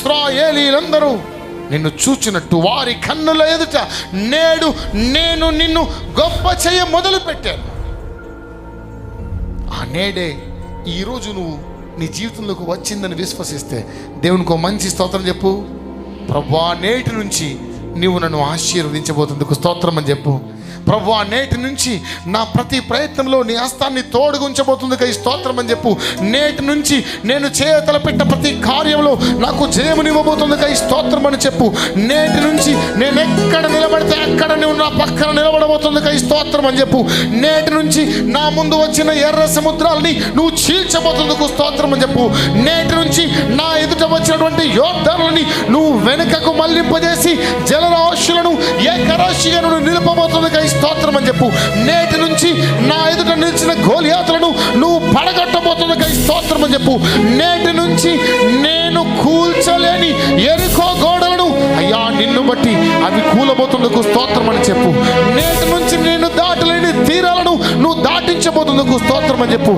ఇశ్రాయేలీలందరూ నిన్ను చూచినట్టు వారి కన్నుల ఎదుట నేడు నేను నిన్ను గొప్ప చేయ మొదలు పెట్టాను. ఆ నేడే ఈరోజు నువ్వు నీ జీవితంలోకి వచ్చిందని విశ్వసిస్తే దేవునికి ఒక మంచి స్తోత్రం చెప్పు. ప్రభువా, నేటి నుంచి నీవు నన్ను ఆశీర్వదించబోతుందుకు స్తోత్రం అని చెప్పు. ప్రభువా, నేటి నుంచి నా ప్రతి ప్రయత్నంలో నీ హస్తాన్ని తోడుగుంచబోతుందిగా ఈ స్తోత్రం అని చెప్పు. నేటి నుంచి నేను చేయతలపెట్టిన ప్రతి కార్యంలో నాకు జయమునివ్వబోతుందిగా ఈ స్తోత్రం అని చెప్పు. నేటి నుంచి నేను ఎక్కడ నిలబడితే అక్కడ నువ్వు నా పక్కన నిలబడబోతుందిగా ఈ స్తోత్రం అని చెప్పు. నేటి నుంచి నా ముందు వచ్చిన ఎర్ర సముద్రాలని నువ్వు చీల్చబోతుందుకు స్తోత్రం అని చెప్పు. నేటి నుంచి నా ఎదుట వచ్చినటువంటి యోర్దానులని నువ్వు వెనుకకు మళ్లింపజేసి జలరాశులను ఏకరాశిగా నువ్వు నిలపబోతుందిగా స్తోత్రం అని చెప్పు. నేటి నుంచి నా ఎదుట నిలిచిన గోలియాతులను నువ్వు పడగొట్టబోతుందిగా స్తోత్రం అని చెప్పు. నేటి నుంచి నేను కూల్చలేని యెరికో గోడలను అయ్యా నిన్ను బట్టి అవి కూలబోతుందుకు స్తోత్రం అని చెప్పు. నేటి నుంచి నేను దాటలేని తీరాలను నువ్వు దాటించబోతుందుకు స్తోత్రం అని చెప్పు.